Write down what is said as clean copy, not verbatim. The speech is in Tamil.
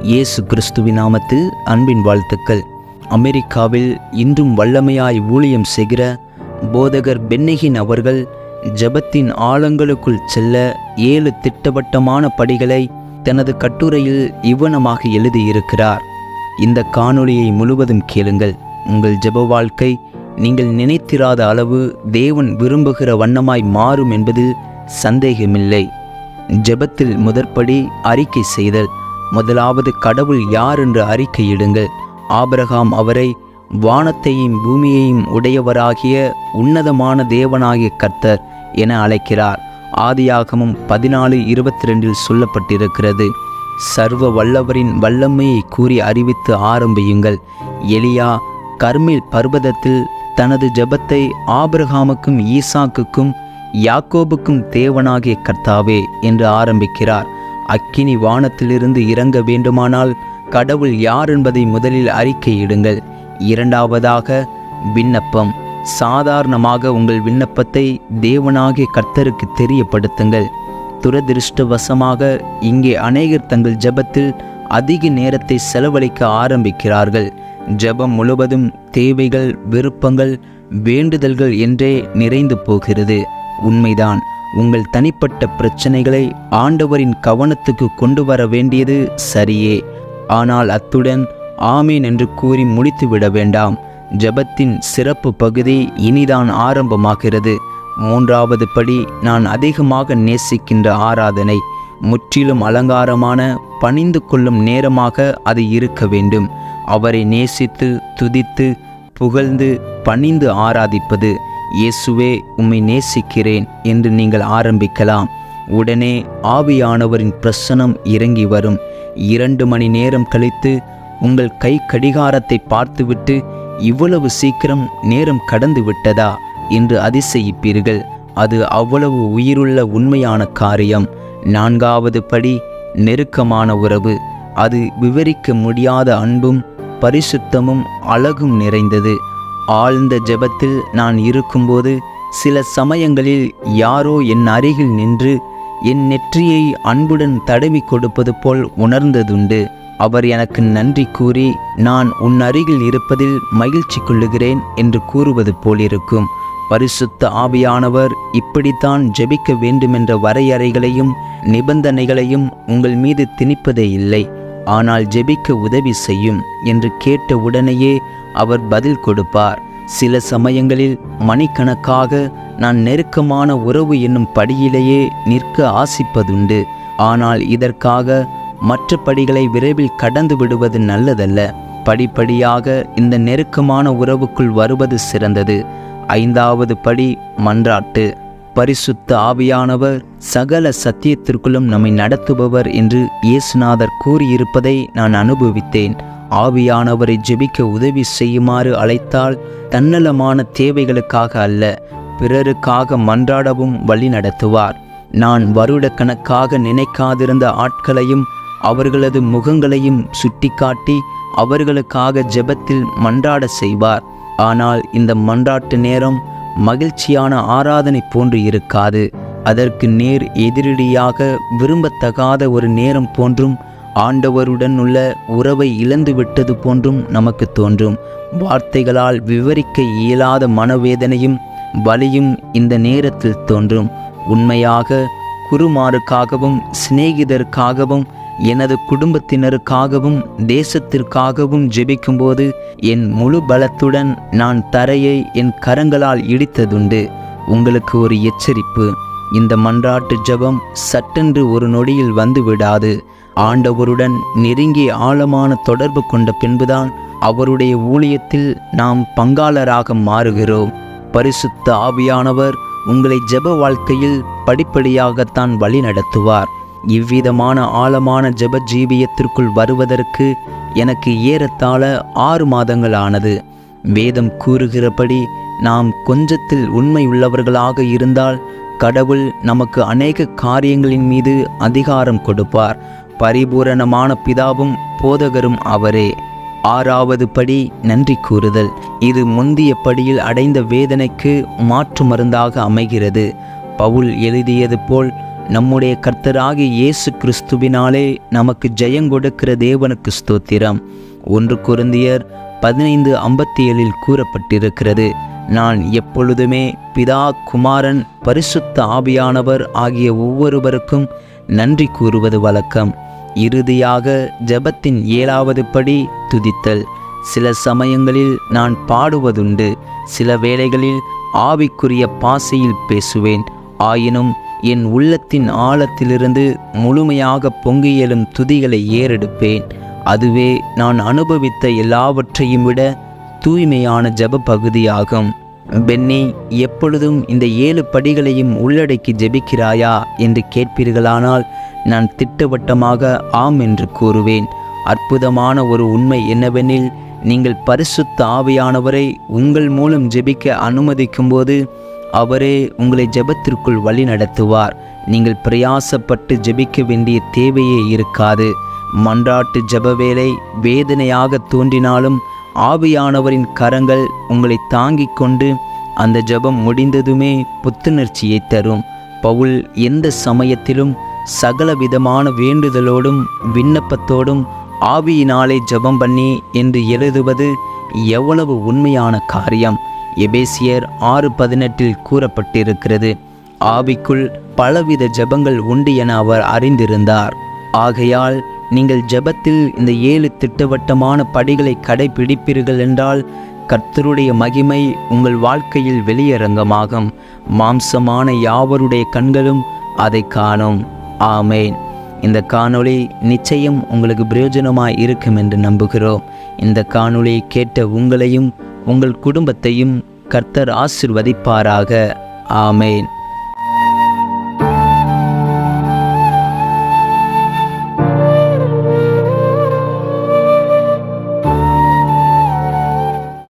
இயேசு கிறிஸ்துவின் நாமத்தில் அன்பின் வாழ்த்துக்கள். அமெரிக்காவில் இன்றும் வல்லமையாய் ஊழியம் செய்கிற போதகர் பென்னஹின் அவர்கள் ஜெபத்தின் ஆழங்களுக்குள் செல்ல 7 திட்டவட்டமான படிகளை தனது கட்டுரையில் இவ்வனமாக எழுதியிருக்கிறார். இந்த காணொளியை முழுவதும் கேளுங்கள். உங்கள் ஜெப வாழ்க்கை நீங்கள் நினைத்திராத அளவு தேவன் விரும்புகிற வண்ணமாய் மாறும் என்பதில் சந்தேகமில்லை. ஜெபத்தில் முதற்படி அறிக்கை செய்தல். முதலாவது கடவுள் யார் என்று அறிக்கையிடுங்கள். ஆபிரகாம் அவரை வானத்தையும் பூமியையும் உடையவராகிய உன்னதமான தேவனாகிய கர்த்தர் என அழைக்கிறார். ஆதியாகமம் 14:22 சொல்லப்பட்டிருக்கிறது. சர்வ வல்லவரின் வல்லமையை கூறி அறிவித்து ஆரம்பியுங்கள். எலியா கர்மேல் பர்வதத்தில் தனது ஜெபத்தை ஆபிரகாமுக்கும் ஈசாக்குக்கும் யாக்கோபுக்கும் தேவனாகிய கர்த்தாவே என்று ஆரம்பிக்கிறார். அக்கினி வானத்திலிருந்து இறங்க வேண்டுமானால் கடவுள் யார் என்பதை முதலில் அறிக்கையிடுங்கள். இரண்டாவதாக விண்ணப்பம். சாதாரணமாக உங்கள் விண்ணப்பத்தை தேவனாகிய கர்த்தருக்கு தெரியப்படுத்துங்கள். துரதிருஷ்டவசமாக இங்கே அநேகர் தங்கள் ஜெபத்தில் அதிக நேரத்தை செலவழிக்க ஆரம்பிக்கிறார்கள். ஜெபம் முழுவதும் தேவைகள், விருப்பங்கள், வேண்டுதல்கள் என்றே நிறைந்து போகிறது. உண்மைதான். உங்கள் தனிப்பட்ட பிரச்சனைகளை ஆண்டவரின் கவனத்துக்கு கொண்டு வர வேண்டியது சரியே. ஆனால் அத்துடன் ஆமீன் என்று கூறி முடித்துவிட வேண்டாம். ஜெபத்தின் சிறப்பு பகுதி இனிதான் ஆரம்பமாகிறது. 3வது படி நான் அதிகமாக நேசிக்கின்ற ஆராதனை. முற்றிலும் அலங்காரமான பணிந்து கொள்ளும் நேரமாக அது இருக்க வேண்டும். அவரை நேசித்து துதித்து புகழ்ந்து பணிந்து ஆராதிப்பது. இயேசுவே, உம்மை நேசிக்கிறேன் என்று நீங்கள் ஆரம்பிக்கலாம். உடனே ஆவியானவரின் பிரசன்னம் இறங்கி வரும். 2 மணி நேரம் கழித்து உங்கள் கை கடிகாரத்தை பார்த்துவிட்டு இவ்வளவு சீக்கிரம் நேரம் கடந்து விட்டதா என்று அதிசயிப்பீர்கள். அது அவ்வளவு உயிருள்ள உண்மையான காரியம். 4வது படி நெருக்கமான உறவு. அது விவரிக்க முடியாத அன்பும் பரிசுத்தமும் அழகும் நிறைந்தது. ஆழ்ந்த ஜெபத்தில் நான் இருக்கும்போது சில சமயங்களில் யாரோ என் அருகில் நின்று என் நெற்றியை அன்புடன் தடவி கொடுப்பது போல் உணர்ந்ததுண்டு. அவர் எனக்கு நன்றி கூறி நான் உன் அருகில் இருப்பதில் மகிழ்ச்சி கொள்ளுகிறேன் என்று கூறுவது போலிருக்கும். பரிசுத்த ஆவியானவர் இப்படித்தான் ஜெபிக்க வேண்டுமென்ற வரையறைகளையும் நிபந்தனைகளையும் உங்கள் மீது திணிப்பதே இல்லை. ஆனால் ஜெபிக்க உதவி செய்யும் என்று கேட்ட உடனேயே அவர் பதில் கொடுப்பார். சில சமயங்களில் மணிக்கணக்காக நான் நெருக்கமான உறவு என்னும் படியிலேயே நிற்க ஆசிப்பதுண்டு. ஆனால் இதற்காக மற்ற படிகளை விரைவில் கடந்து விடுவது நல்லதல்ல. படிப்படியாக இந்த நெருக்கமான உறவுக்குள் வருவது சிறந்தது. 5வது படி மன்றாட்டு. பரிசுத்த ஆவியானவர் சகல சத்தியத்திற்குள்ளும் நம்மை நடத்துபவர் என்று இயேசுநாதர் கூறியிருப்பதை நான் அனுபவித்தேன். ஆவியானவரை ஜெபிக்க உதவி செய்யுமாறு அழைத்தால் தன்னலமான தேவைகளுக்காக அல்ல, பிறருக்காக மன்றாடவும் வழி நடத்துவார். நான் வருடக்கணக்காக நினைக்காதிருந்த ஆட்களையும் அவர்களது முகங்களையும் சுட்டிக்காட்டி அவர்களுக்காக ஜெபத்தில் மன்றாட செய்வார். ஆனால் இந்த மன்றாட்டு நேரம் மகிழ்ச்சியான ஆராதனை போன்று இருக்காது. அதற்கு நேர் எதிரடியாக விரும்பத்தகாத ஒரு நேரம் போன்றும் ஆண்டவருடன் உள்ள உறவை இழந்து விட்டது போன்றும் நமக்கு தோன்றும். வார்த்தைகளால் விவரிக்க இயலாத மனவேதனையும் வலியும் இந்த நேரத்தில் தோன்றும். உண்மையாக குருமாருக்காகவும் சிநேகிதருக்காகவும் எனது குடும்பத்தினருக்காகவும் தேசத்திற்காகவும் ஜெபிக்கும்போது என் முழு பலத்துடன் நான் தரையை என் கரங்களால் இடித்ததுண்டு. உங்களுக்கு ஒரு எச்சரிப்பு. இந்த மன்றாட்டு ஜெபம் சட்டென்று ஒரு நொடியில் வந்து விடாது. ஆண்டவருடன் நெருங்கிய ஆழமான தொடர்பு கொண்ட பின்புதான் அவருடைய ஊழியத்தில் நாம் பங்காளராக மாறுகிறோம். பரிசுத்த ஆவியானவர் உங்களை ஜெப வாழ்க்கையில் படிப்படியாகத்தான் வழி நடத்துவார். இவ்விதமான ஆழமான ஜெப ஜீவியத்திற்குள் வருவதற்கு எனக்கு ஏறத்தாழ 6 மாதங்கள் ஆனது. வேதம் கூறுகிறபடி நாம் கொஞ்சத்தில் உண்மை உள்ளவர்களாக இருந்தால் கடவுள் நமக்கு அநேக காரியங்களின் மீது அதிகாரம் கொடுப்பார். பரிபூரணமான பிதாவும் போதகரும் அவரே. 6வது படி நன்றி கூறுதல். இது முந்திய படியில் அடைந்த வேதனைக்கு மாற்று மருந்தாக அமைகிறது. பவுல் எழுதியது போல் நம்முடைய கர்த்தராகிய இயேசு கிறிஸ்துவினாலே நமக்கு ஜெயங்கொடுக்கிற தேவனுக்கு ஸ்தோத்திரம். 1 கொரிந்தியர் 15:57 கூறப்பட்டிருக்கிறது, நான் எப்பொழுதுமே பிதா, குமாரன், பரிசுத்த ஆவியானவர் ஆகிய ஒவ்வொருவருக்கும் நன்றி கூறுவது வழக்கம். இறுதியாக ஜெபத்தின் 7வது படி துதித்தல். சில சமயங்களில் நான் பாடுவதுண்டு, சில வேளைகளில் ஆவிக்குரிய பாசையில் பேசுவேன். ஆயினும் என் உள்ளத்தின் ஆழத்திலிருந்து முழுமையாக பொங்கி எழும் துதிகளை ஏறெடுப்பேன். அதுவே நான் அனுபவித்த எல்லாவற்றையும் விட தூய்மையான ஜெப பகுதியாகும். பென்னி, எப்பொழுதும் இந்த 7 படிகளையும் உள்ளடக்கி ஜெபிக்கிறாயா என்று கேட்பீர்களானால் நான் திட்டவட்டமாக ஆம் என்று கூறுவேன். அற்புதமான ஒரு உண்மை என்னவெனில், நீங்கள் பரிசுத்த ஆவியானவரை உங்கள் மூலம் ஜெபிக்க அனுமதிக்கும்போது அவரே உங்களை ஜெபத்திற்குள் வழி நடத்துவார். நீங்கள் பிரயாசப்பட்டு ஜெபிக்க வேண்டிய தேவையே இருக்காது. மன்றாட்டு ஜெப வேலை வேதனையாக தோன்றினாலும் ஆவியானவரின் கரங்கள் உங்களை தாங்கிக் கொண்டு அந்த ஜெபம் முடிந்ததுமே புத்துணர்ச்சியை தரும். பவுல் எந்த சமயத்திலும் சகலவிதமான வேண்டுதலோடும் விண்ணப்பத்தோடும் ஆவியினாலே ஜெபம் பண்ணி என்று எழுதுவது எவ்வளவு உண்மையான காரியம். எபேசியர் 6:18 கூறப்பட்டிருக்கிறது, ஆவிக்குள் பலவித ஜெபங்கள் உண்டு என அவர் அறிந்திருந்தார். ஆகையால் நீங்கள் ஜெபத்தில் இந்த 7 திட்டவட்டமான படிகளை கடைபிடிப்பீர்கள் என்றால் கர்த்தருடைய மகிமை உங்கள் வாழ்க்கையில் வெளியரங்கமாகும். மாம்சமான யாவருடைய கண்களும் அதை காணும். ஆமேன். இந்த காணொளி நிச்சயம் உங்களுக்கு பிரயோஜனமாய் இருக்கும் என்று நம்புகிறோம். இந்த காணொளியை கேட்ட உங்களையும் உங்கள் குடும்பத்தையும் கர்த்தர் ஆசீர்வதிப்பாராக. ஆமேன்.